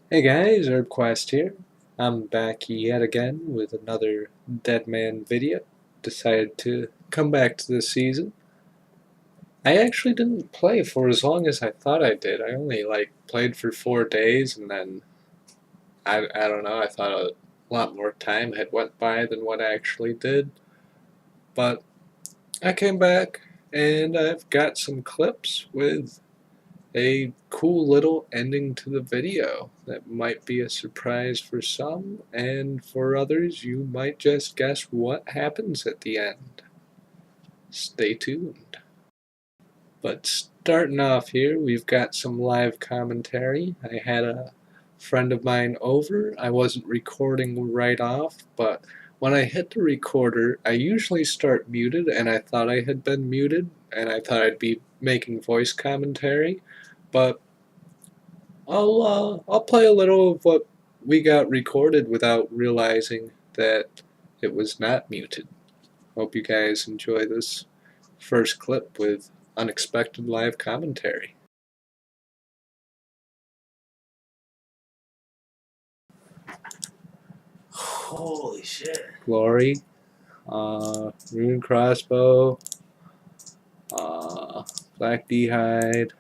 Hey guys, ErbQuest here. I'm back yet again with another Deadman video. Decided to come back to this season. I actually didn't play for as long as I thought I did. I only played for 4 days and then I don't know, I thought a lot more time had went by than what I actually did. But I came back and I've got some clips with a cool little ending to the video that might be a surprise for some, and for others, you might just guess what happens at the end. Stay tuned. But starting off here, we've got some live commentary. I had a friend of mine over. I wasn't recording right off, but when I hit the recorder, I usually start muted, and I thought I had been muted, and I thought I'd be making voice commentary, but I'll play a little of what we got recorded without realizing that it was not muted. Hope you guys enjoy this first clip with unexpected live commentary. Holy shit. Glory, Rune Crossbow, Black D'hide,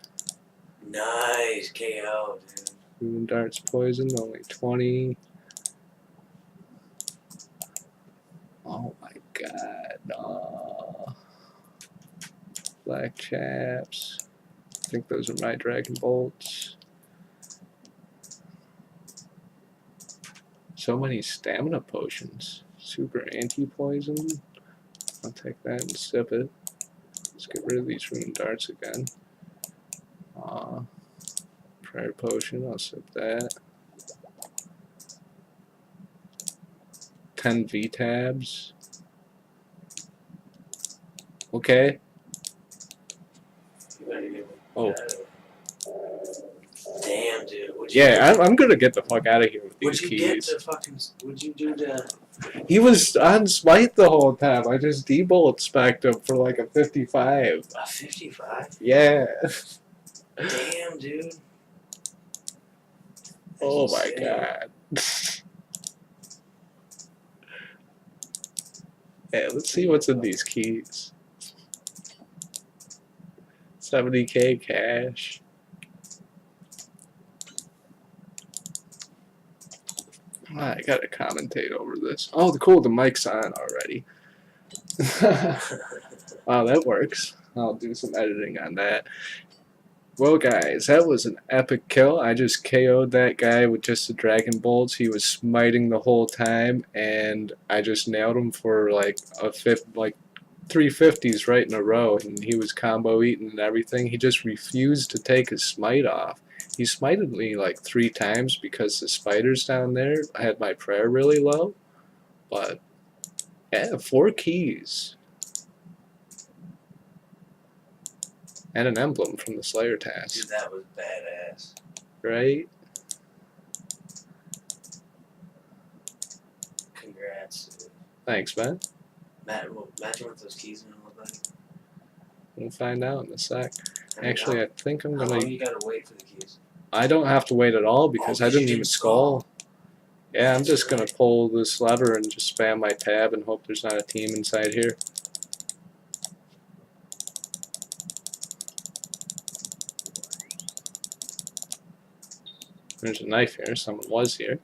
Nice KO, dude. Rune Darts Poison, only 20. Oh my god. Black Chaps. I think those are my Dragon Bolts. So many stamina potions. Super anti-poison. I'll take that and sip it. Let's get rid of these rune darts again. Prayer potion, I'll sip that. 10 V-tabs. Okay. Oh. Damn, dude. Yeah, I'm gonna get the fuck out of here with these keys. What'd you get to fucking... What'd you do to... He was on Smite the whole time. I just debolt spec'd him for like a 55. A 55? Yeah. Damn, dude. Oh my god. Yeah, let's see what's in these keys. 70k cash. I gotta commentate over this. Oh, cool, the mic's on already. Wow, that works. I'll do some editing on that. Well, guys, that was an epic kill. I just KO'd that guy with just the Dragon Bolts. He was smiting the whole time, and I just nailed him for like 350s right in a row, and he was combo eating and everything. He just refused to take his smite off. He smited me like 3 times because the spiders down there had my prayer really low, but yeah, 4 keys. And an emblem from the Slayer task. Dude, that was badass. Right? Congrats, dude. Thanks, man. Imagine what those keys are gonna look like. We'll find out in a sec. Actually, I think I'm How gonna... long you gotta wait for the keys? I don't have to wait at all because I didn't even skull. Yeah, I'm just gonna pull this lever and just spam my tab and hope there's not a team inside here. There's a knife here. Someone was here.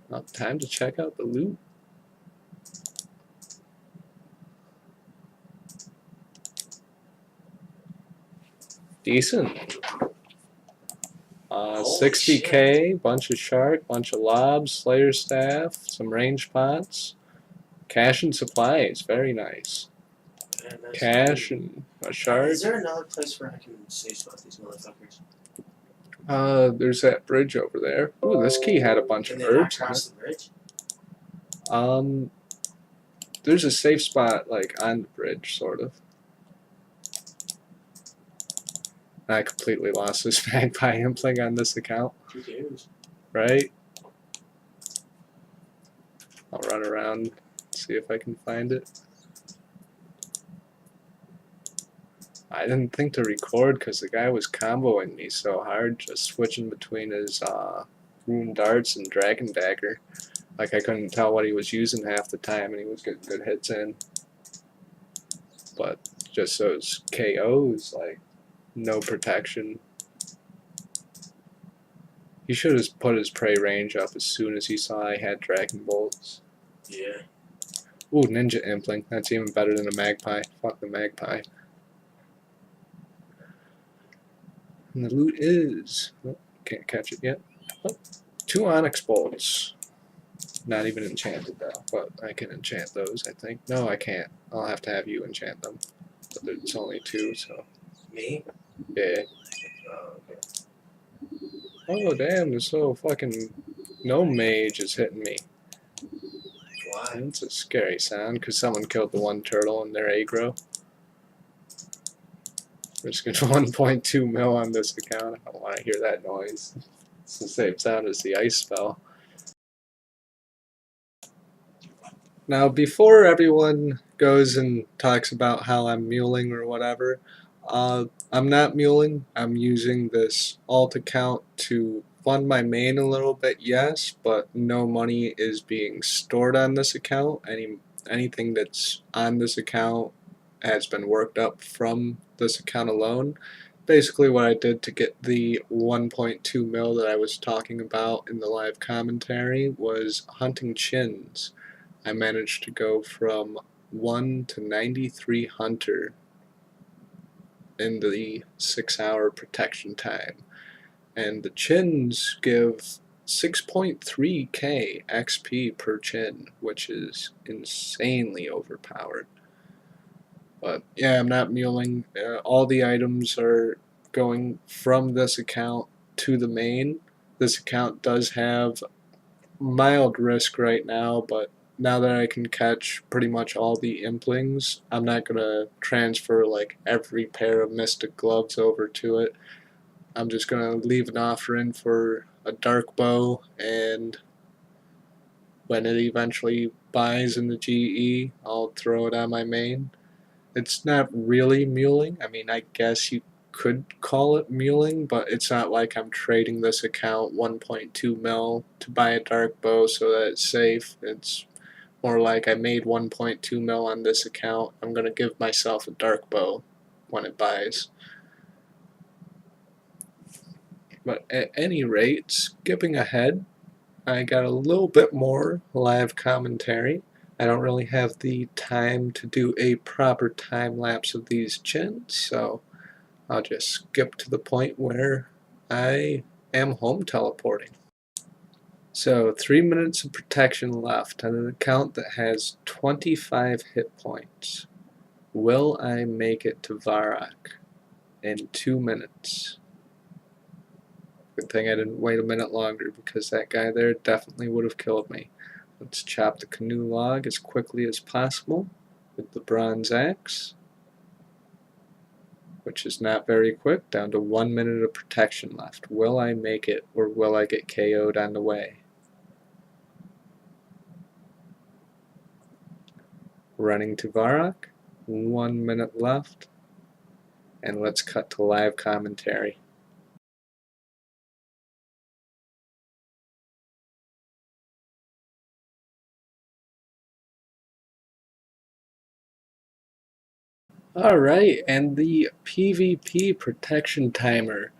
Well, time to check out the loot. Decent. 60k, bunch of shark, bunch of lobs, slayer staff, some range pots, cash and supplies. Very nice. Yeah, nice. Cash and a shark. Is there another place where I can safe spot these motherfuckers? There's that bridge over there. Ooh, this key had a bunch of herbs. Across the bridge? There's a safe spot like on the bridge, sort of. I completely lost this magpie impling on this account. Who cares? Right? I'll run around, see if I can find it. I didn't think to record because the guy was comboing me so hard, just switching between his rune darts and dragon dagger. Like I couldn't tell what he was using half the time, and he was getting good hits in. But just those KOs, like no protection. He should have put his prey range up as soon as he saw I had dragon bolts. Yeah. Ooh, ninja impling. That's even better than a magpie. Fuck the magpie. And the loot is... Oh, can't catch it yet. Oh, 2 onyx bolts. Not even enchanted though, but I can enchant those, I think. No, I can't. I'll have to have you enchant them. But it's only 2, so... Me? Yeah. Oh, okay. Oh, damn, this little fucking gnome mage is hitting me. Why? That's a scary sound, because someone killed the one turtle in their aggro. We're just going to 1.2 mil on this account. I don't want to hear that noise. It's the same sound as the ice spell. Now, before everyone goes and talks about how I'm muling or whatever, I'm not muling. I'm using this alt account to fund my main a little bit, yes, but no money is being stored on this account. Anything that's on this account has been worked up from this account alone. Basically, what I did to get the 1.2 mil that I was talking about in the live commentary was hunting chins. I managed to go from 1 to 93 hunter in the 6-hour protection time. And the chins give 6.3k XP per chin, which is insanely overpowered. But yeah, I'm not muling. All the items are going from this account to the main. This account does have mild risk right now, but now that I can catch pretty much all the implings, I'm not going to transfer like every pair of mystic gloves over to it. I'm just going to leave an offer in for a dark bow, and when it eventually buys in the GE, I'll throw it on my main. It's not really muling. I mean, I guess you could call it muling, but it's not like I'm trading this account 1.2 mil to buy a dark bow so that it's safe. It's more like I made 1.2 mil on this account. I'm going to give myself a dark bow when it buys. But at any rate, skipping ahead, I got a little bit more live commentary. I don't really have the time to do a proper time lapse of these chins, so I'll just skip to the point where I am home teleporting. So 3 minutes of protection left on an account that has 25 hit points. Will I make it to Varrock in 2 minutes? Good thing I didn't wait a minute longer, because that guy there definitely would have killed me. Let's chop the canoe log as quickly as possible with the bronze axe, which is not very quick, down to 1 minute of protection left. Will I make it, or will I get KO'd on the way? Running to Varrock, 1 minute left, and let's cut to live commentary. Alright, and the PvP protection timer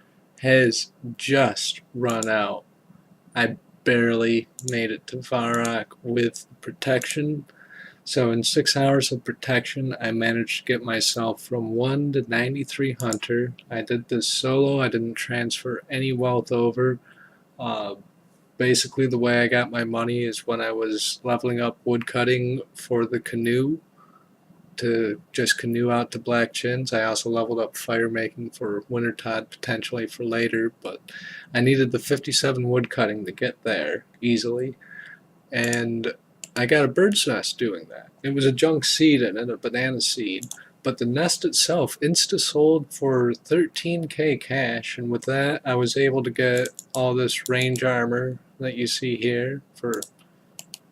has just run out. I barely made it to Varrock with protection. So in 6 hours of protection, I managed to get myself from 1 to 93 hunter. I did this solo. I didn't transfer any wealth over. Basically, the way I got my money is when I was leveling up woodcutting for the canoe, to just canoe out to black chins. I also leveled up fire making for Wintertod, potentially for later, but I needed the 57 woodcutting to get there easily, and I got a bird's nest doing that. It was a junk seed and a banana seed, but the nest itself insta-sold for 13k cash, and with that I was able to get all this range armor that you see here for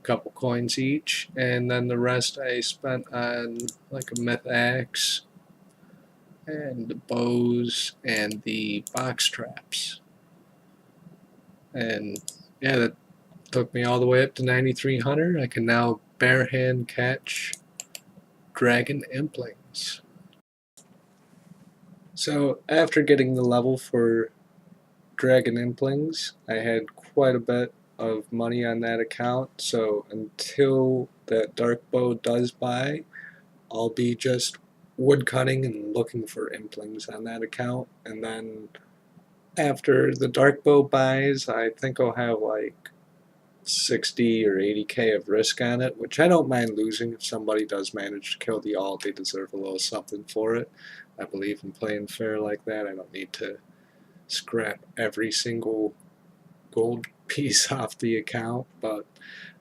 couple coins each, and then the rest I spent on like a myth axe, and the bows and the box traps. And yeah, that took me all the way up to 9300. I can now barehand catch dragon implings. So after getting the level for dragon implings, I had quite a bit of money on that account. So until that dark bow does buy, I'll be just wood cutting and looking for implings on that account. And then after the dark bow buys, I think I'll have like 60 or 80k of risk on it, which I don't mind losing. If somebody does manage to kill the alt, they deserve a little something for it. I believe in playing fair like that. I don't need to scrap every single gold piece off the account, but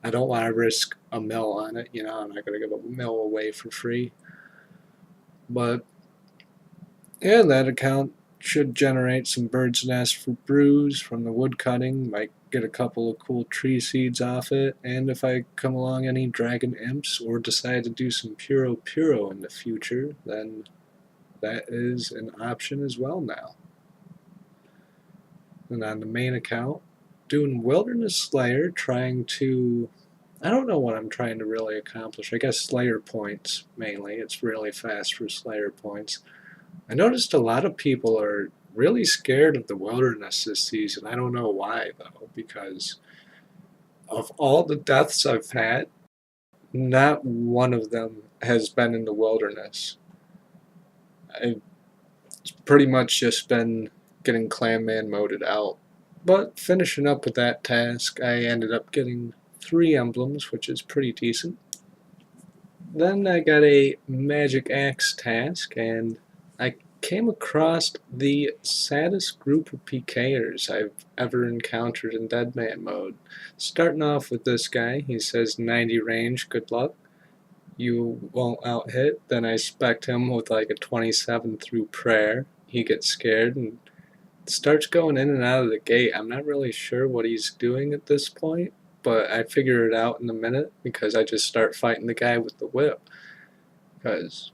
I don't want to risk a mil on it. I'm not going to give a mil away for free. But yeah, that account should generate some bird's nest for brews from the wood cutting. Might get a couple of cool tree seeds off it, and if I come along any dragon imps or decide to do some puro in the future, then that is an option as well now. And on the main account, doing Wilderness Slayer, trying to, I don't know what I'm trying to really accomplish. I guess Slayer points mainly. It's really fast for Slayer points. I noticed a lot of people are really scared of the wilderness this season. I don't know why, though, because of all the deaths I've had, not one of them has been in the wilderness. I've pretty much just been getting Clanman moded out. But finishing up with that task, I ended up getting 3 emblems, which is pretty decent. Then I got a magic axe task, and I came across the saddest group of PKers I've ever encountered in Deadman mode. Starting off with this guy, he says 90 range, good luck. You won't out hit. Then I spect him with like a 27 through prayer. He gets scared and starts going in and out of the gate. I'm not really sure what he's doing at this point, but I figure it out in a minute because I just start fighting the guy with the whip. Because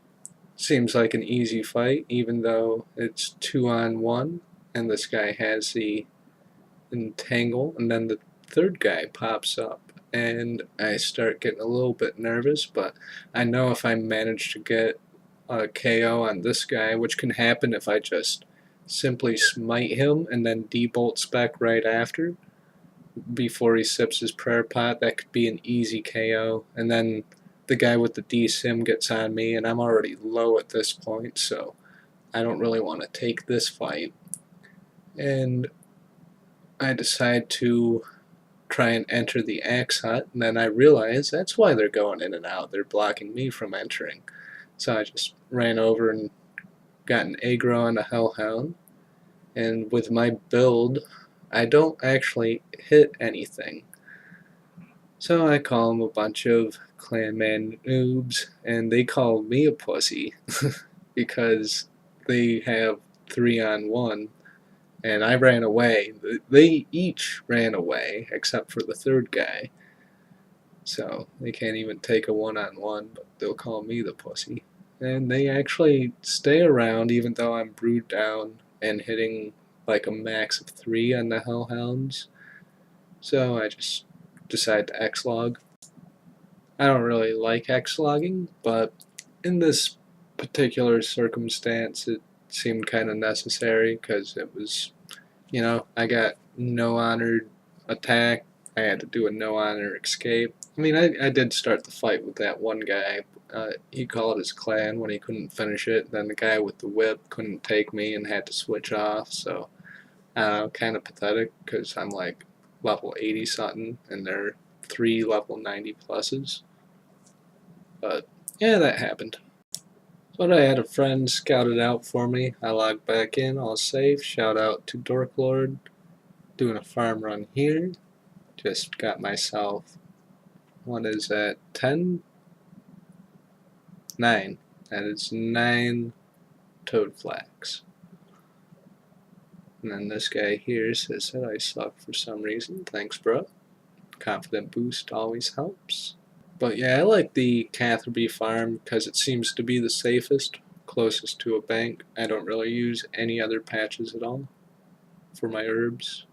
it seems like an easy fight, even though it's 2-on-1, and this guy has the entangle, and then the third guy pops up. And I start getting a little bit nervous, but I know if I manage to get a KO on this guy, which can happen if I just simply smite him and then debolt spec right after, before he sips his prayer pot, that could be an easy KO. And then the guy with the D-Sim gets on me, and I'm already low at this point, so I don't really want to take this fight. And I decide to try and enter the axe hut, and then I realize that's why they're going in and out. They're blocking me from entering. So I just ran over and got an aggro on a hellhound, and with my build, I don't actually hit anything. So I call them a bunch of Clanman noobs, and they call me a pussy because they have 3-on-1, and I ran away. They each ran away except for the third guy. So they can't even take a 1-on-1, but they'll call me the pussy. And they actually stay around even though I'm brewed down and hitting like a max of 3 on the Hellhounds. So I just decide to X-log. I don't really like X-logging, but in this particular circumstance it seemed kind of necessary because it was, I got no honored attack. I had to do a no honor escape. I mean, I did start the fight with that one guy. He called his clan when he couldn't finish it. Then the guy with the whip couldn't take me and had to switch off. So, kind of pathetic because I'm like level 80 something and they're 3 level 90 pluses. But yeah, that happened. But I had a friend scout it out for me. I logged back in, all safe. Shout out to Dorklord. Doing a farm run here. Just got myself, what is that, 10? 9. That is 9 toad flax. And then this guy here says that I suck for some reason. Thanks, bro. Confident boost always helps. But yeah, I like the Catherby farm because it seems to be the safest. closest to a bank. I don't really use any other patches at all for my herbs.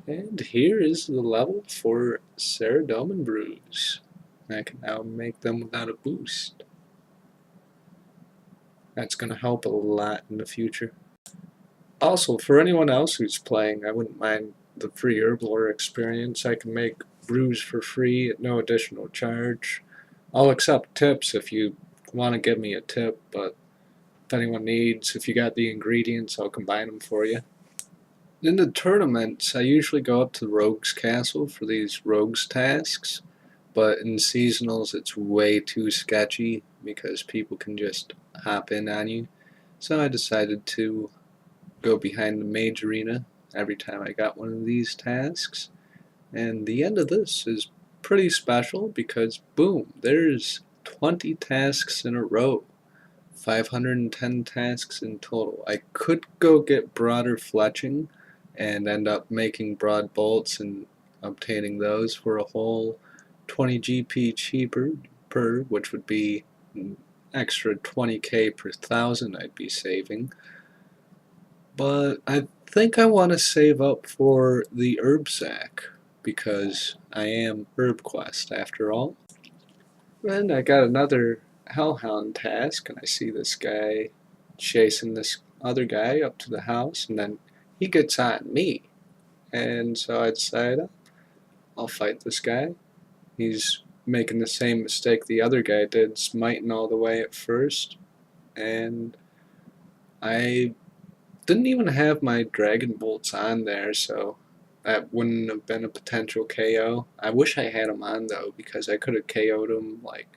And here is the level for Ceridome brews. I can now make them without a boost. That's going to help a lot in the future. Also, for anyone else who's playing, I wouldn't mind the free herb lore experience. I can make brews for free at no additional charge. I'll accept tips if you want to give me a tip, but if anyone needs, if you got the ingredients, I'll combine them for you. In the tournaments, I usually go up to Rogue's Castle for these Rogue's tasks, but in seasonals it's way too sketchy because people can just hop in on you. So I decided to go behind the Mage Arena every time I got one of these tasks. And the end of this is pretty special because, boom, there's 20 tasks in a row. 510 tasks in total. I could go get broader fletching and end up making broad bolts and obtaining those for a whole 20 GP cheaper per, which would be an extra 20k per thousand I'd be saving. But I think I want to save up for the herb sack because I am herb quest after all. And I got another hellhound task, and I see this guy chasing this other guy up to the house, and then he gets on me. And so I decide I'll fight this guy. He's making the same mistake the other guy did, smiting all the way at first. And I didn't even have my dragon bolts on there, so that wouldn't have been a potential KO. I wish I had him on though, because I could have KO'd him like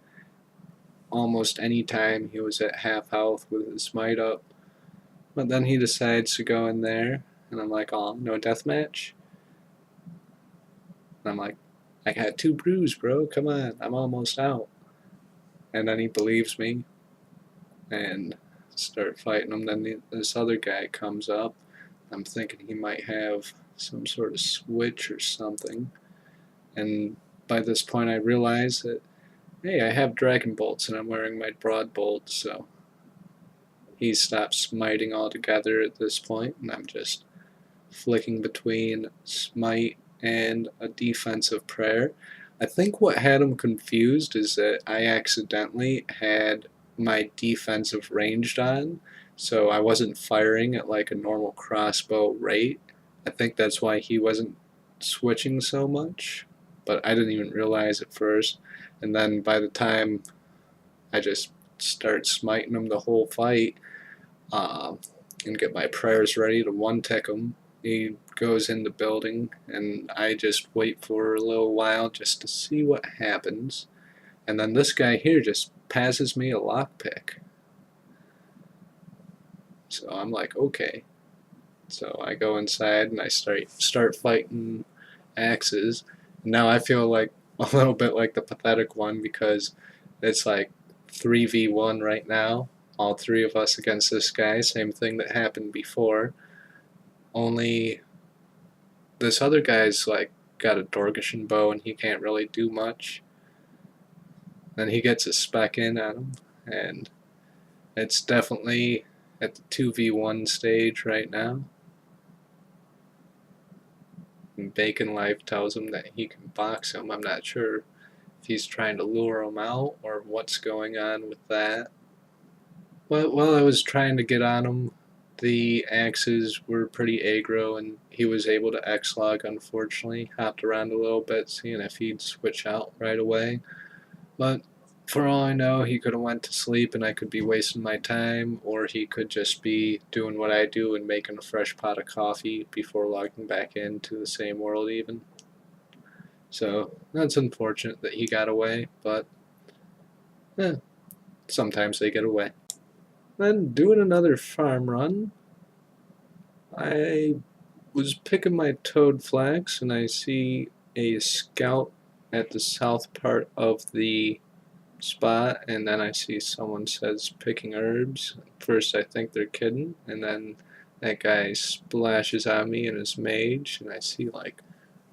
almost any time he was at half health with his smite up. But then he decides to go in there, and I'm like, oh, no deathmatch? And I'm like, I got 2 brews, bro, come on, I'm almost out. And then he believes me, and start fighting him. Then this other guy comes up. I'm thinking he might have some sort of switch or something. And by this point I realize that, hey, I have dragon bolts and I'm wearing my broad bolt, so he stops smiting altogether at this point, and I'm just flicking between smite and a defensive prayer. I think what had him confused is that I accidentally had my defensive ranged on, so I wasn't firing at like a normal crossbow rate. I think that's why he wasn't switching so much, but I didn't even realize at first. And then by the time I just start smiting him the whole fight, and get my prayers ready to one-tick him, he goes in the building, and I just wait for a little while just to see what happens. And then this guy here just passes me a lockpick. So I'm like, okay. So I go inside and I start fighting axes. Now I feel like a little bit like the pathetic one because it's like 3v1 right now. All 3 of us against this guy. Same thing that happened before. Only this other guy's like got a Dorgishan bow and he can't really do much. Then he gets a spec in at him, and it's definitely at the 2v1 stage right now. And Bacon Life tells him that he can box him. I'm not sure if he's trying to lure him out or what's going on with that. But while I was trying to get on him, the axes were pretty aggro, and he was able to X-log, unfortunately. Hopped around a little bit, seeing if he'd switch out right away. But for all I know, he could have went to sleep and I could be wasting my time, or he could just be doing what I do and making a fresh pot of coffee before logging back into the same world even. So that's unfortunate that he got away, but sometimes they get away. Then doing another farm run, I was picking my toad flax and I see a scout at the south part of the spot, and then I see someone says picking herbs. First I think they're kidding, and then that guy splashes on me in his mage, and I see like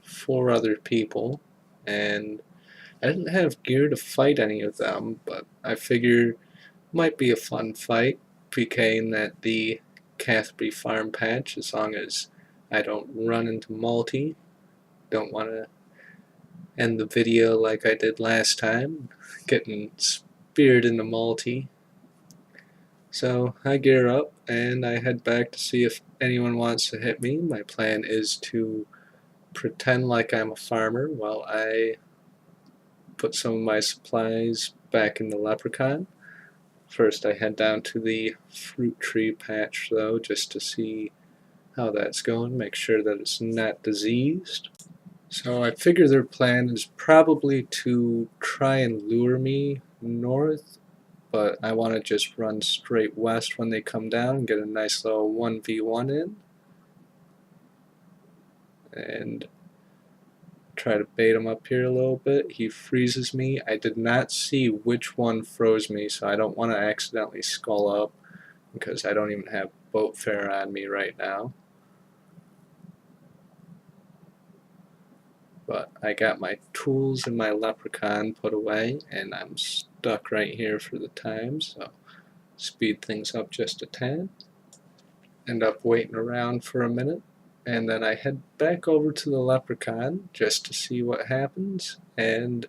4 other people, and I didn't have gear to fight any of them, but I figured it might be a fun fight PKing at the Cathbury Farm patch as long as I don't run into multi. Don't want to end the video like I did last time, getting speared into multi. So I gear up and I head back to see if anyone wants to hit me. My plan is to pretend like I'm a farmer while I put some of my supplies back in the leprechaun. First I head down to the fruit tree patch though, just to see how that's going, make sure that it's not diseased. So I figure their plan is probably to try and lure me north, but I want to just run straight west when they come down and get a nice little 1v1 in. And try to bait him up here a little bit. He freezes me. I did not see which one froze me, so I don't want to accidentally skull up because I don't even have boat fare on me right now. But I got my tools and my leprechaun put away, and I'm stuck right here for the time, so speed things up just a tad. End up waiting around for a minute, and then I head back over to the leprechaun just to see what happens, and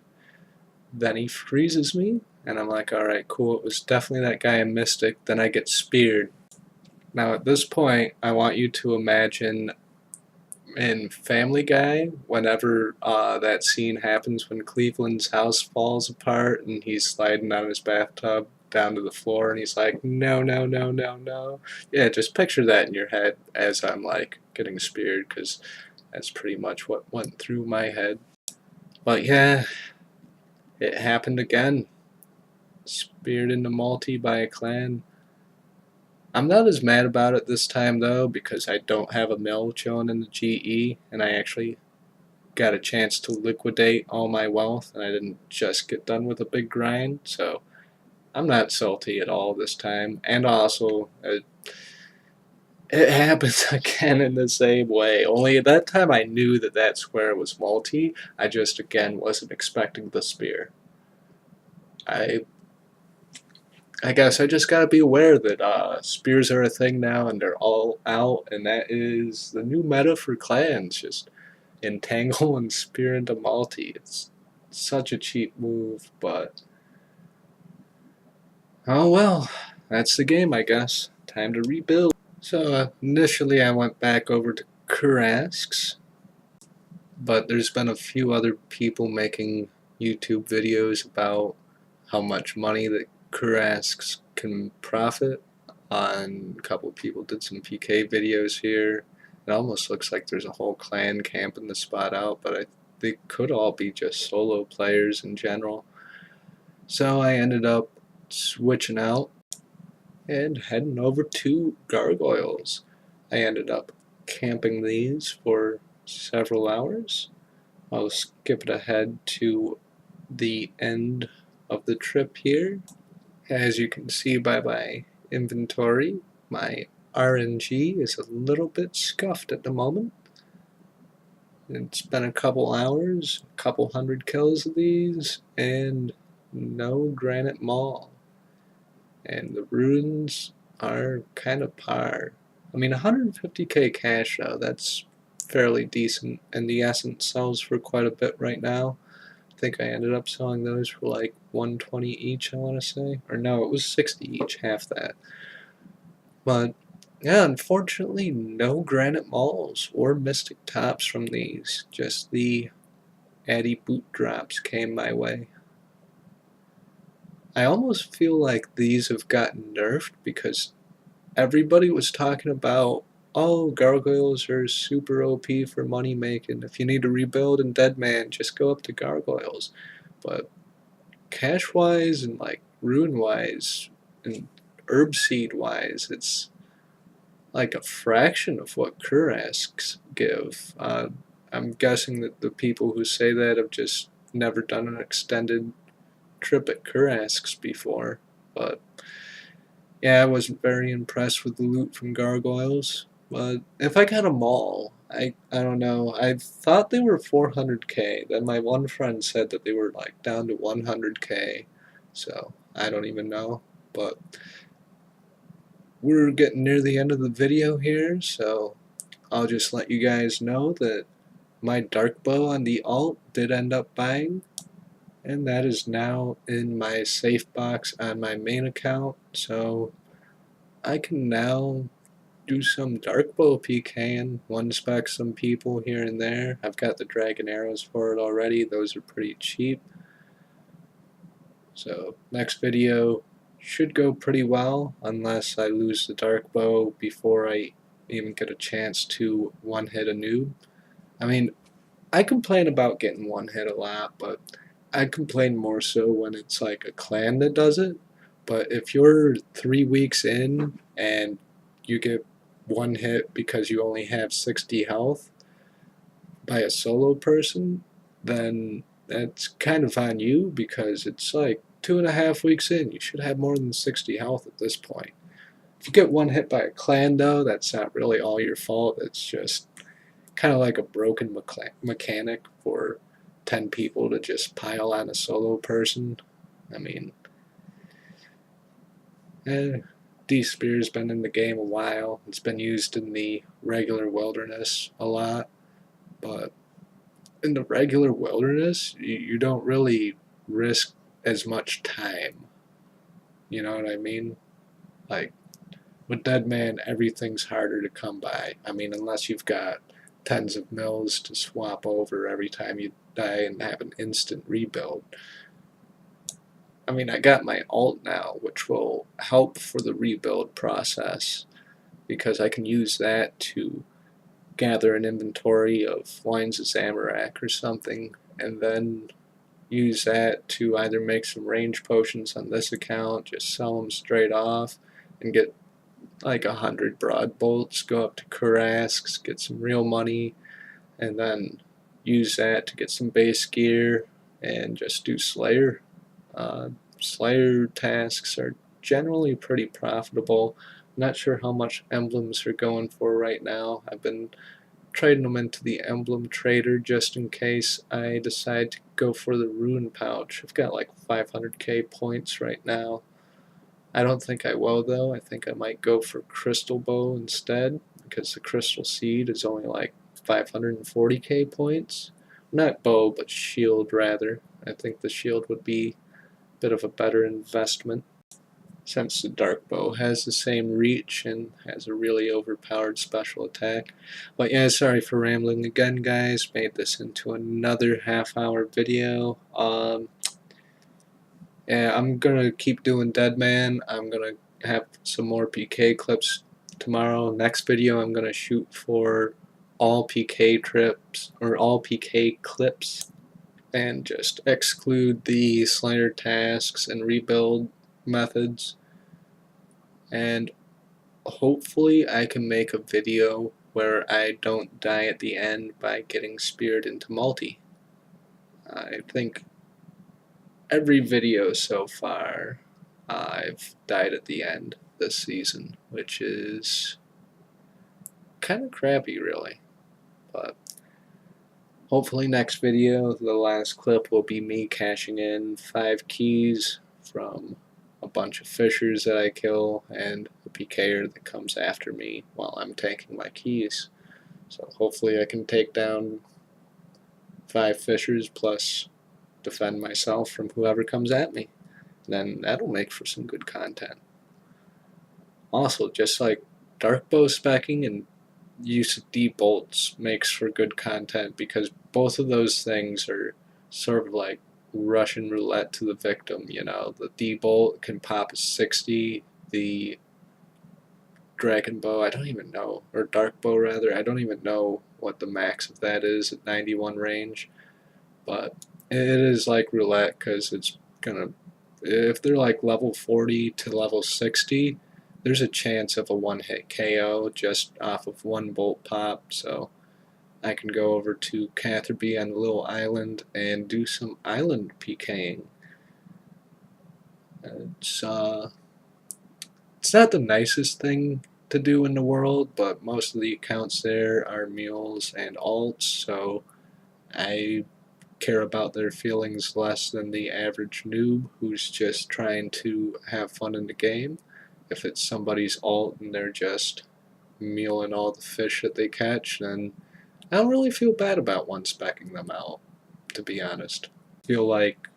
then he freezes me, and I'm like, alright, cool, it was definitely that guy in Mystic. Then I get speared. Now at this point, I want you to imagine in Family Guy, whenever that scene happens when Cleveland's house falls apart and he's sliding out of his bathtub down to the floor and he's like, no, no, no, no, no. Yeah, just picture that in your head as I'm like getting speared, because that's pretty much what went through my head. But yeah, it happened again. Speared into multi by a clan. I'm not as mad about it this time though, because I don't have a mill chilling in the GE, and I actually got a chance to liquidate all my wealth, and I didn't just get done with a big grind, so I'm not salty at all this time. And also, it happens again in the same way, only at that time I knew that that square was multi. I just again wasn't expecting the spear. I guess I just gotta be aware that spears are a thing now and they're all out, and that is the new meta for clans. Just entangle and spear into multi. It's such a cheap move, but oh well, that's the game, I guess. Time to rebuild. So initially I went back over to Kurasks, but there's been a few other people making YouTube videos about how much money that Kurasks can profit. A couple of people did some PK videos here. It almost looks like there's a whole clan camping the spot out, but they could all be just solo players in general. So I ended up switching out and heading over to gargoyles. I ended up camping these for several hours. I'll skip it ahead to the end of the trip here. As you can see by my inventory, my RNG is a little bit scuffed at the moment. It's been a couple hours, a couple hundred kills of these, and no granite maul. And the runes are kind of par. I mean, 150k cash though, that's fairly decent, and the essence sells for quite a bit right now. I think I ended up selling those for like 120 each, I want to say. Or no, it was 60 each, half that. But yeah, unfortunately, no granite mauls or mystic tops from these. Just the Addy boot drops came my way. I almost feel like these have gotten nerfed because everybody was talking about, oh, gargoyles are super OP for money making. If you need to rebuild in Deadman, just go up to gargoyles. But cash wise and like rune wise and herb seed wise, it's like a fraction of what Kurasks give. I'm guessing that the people who say that have just never done an extended trip at Kurasks before, but yeah, I wasn't very impressed with the loot from gargoyles. But if I got a maul, I don't know. I thought they were 400k. Then my one friend said that they were like down to 100k. So I don't even know. But we're getting near the end of the video here, so I'll just let you guys know that my dark bow on the alt did end up buying, and that is now in my safe box on my main account, so I can now do some dark bow PKing, one spec some people here and there. I've got the dragon arrows for it already, those are pretty cheap. So next video should go pretty well, unless I lose the dark bow before I even get a chance to one hit a noob. I mean, I complain about getting one hit a lot, but I complain more so when it's like a clan that does it. But if you're 3 weeks in and you get one hit because you only have 60 health by a solo person, then that's kind of on you, because it's like 2.5 weeks in. You should have more than 60 health at this point. If you get one hit by a clan, though, that's not really all your fault. It's just kind of like a broken mechanic for 10 people to just pile on a solo person. I mean, D-Spear's been in the game a while. It's been used in the regular wilderness a lot, but in the regular wilderness, you don't really risk as much time. You know what I mean? Like, with Deadman, everything's harder to come by. I mean, unless you've got tens of mills to swap over every time you die and have an instant rebuild. I mean, I got my alt now, which will help for the rebuild process, because I can use that to gather an inventory of lines of Zamorak or something, and then use that to either make some range potions on this account, just sell them straight off, and get like 100 broad bolts, go up to Kurasks, get some real money, and then use that to get some base gear and just do Slayer. Slayer tasks are generally pretty profitable. I'm not sure how much emblems are going for right now. I've been trading them into the emblem trader just in case I decide to go for the rune pouch. I've got like 500k points right now. I don't think I will, though. I think I might go for crystal bow instead, because the crystal seed is only like 540k points. Not bow, but shield rather. I think the shield would be a bit of a better investment, since the dark bow has the same reach and has a really overpowered special attack. But yeah, sorry for rambling again, guys. Made this into another half-hour video. Yeah, I'm gonna keep doing Deadman. I'm gonna have some more PK clips tomorrow. Next video, I'm gonna shoot for all PK trips or all PK clips, and just exclude the Slayer tasks and rebuild methods. And hopefully I can make a video where I don't die at the end by getting speared into multi. I think every video so far I've died at the end this season, which is kind of crappy really. But hopefully next video, the last clip, will be me cashing in 5 keys from a bunch of fishers that I kill and a PKer that comes after me while I'm taking my keys. So hopefully I can take down 5 fishers plus defend myself from whoever comes at me. Then that'll make for some good content. Also, just like dark bow specking and use of D-bolts makes for good content, because both of those things are sort of like Russian roulette to the victim. You know, the D-bolt can pop a 60, the dragon bow, I don't even know, or dark bow rather, I don't even know what the max of that is at 91 range, but it is like roulette, because it's gonna, if they're like level 40 to level 60, there's a chance of a one-hit KO just off of one bolt pop. So I can go over to Catherby on the little island and do some island PKing. It's it's not the nicest thing to do in the world, but most of the accounts there are mules and alts, so I care about their feelings less than the average noob who's just trying to have fun in the game. If it's somebody's alt and they're just mealing all the fish that they catch, then I don't really feel bad about one-specking them out, to be honest. I feel like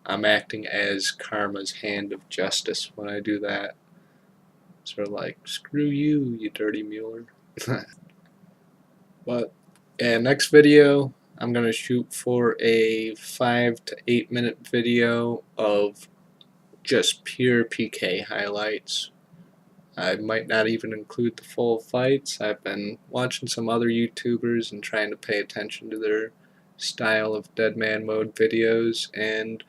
I'm acting as karma's hand of justice when I do that. Sort of like, screw you, you dirty muler. But yeah, next video, I'm going to shoot for a 5 to 8 minute video of just pure PK highlights. I might not even include the full fights. I've been watching some other YouTubers and trying to pay attention to their style of Deadman Mode videos, and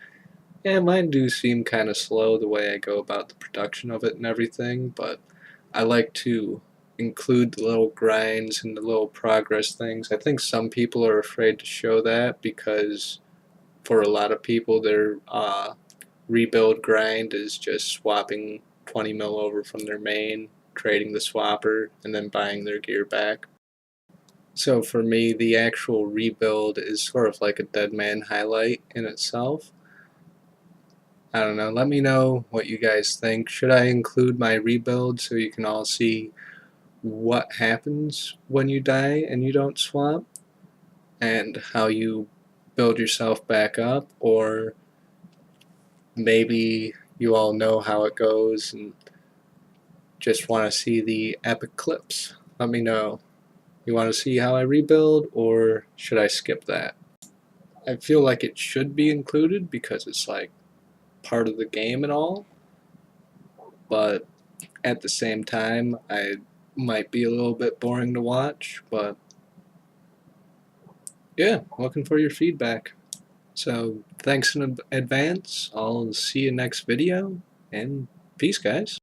yeah, mine do seem kind of slow the way I go about the production of it and everything, but I like to include the little grinds and the little progress things. I think some people are afraid to show that because for a lot of people their rebuild grind is just swapping 20 mil over from their main, trading the swapper, and then buying their gear back. So for me, the actual rebuild is sort of like a Deadman highlight in itself. I don't know, let me know what you guys think. Should I include my rebuild so you can all see what happens when you die and you don't swap? And how you build yourself back up? Or maybe you all know how it goes and just want to see the epic clips? Let me know. You want to see how I rebuild, or should I skip that? I feel like it should be included because it's like part of the game and all, but at the same time, I might be a little bit boring to watch, but yeah, looking for your feedback. So thanks in advance. I'll see you next video, and peace, guys.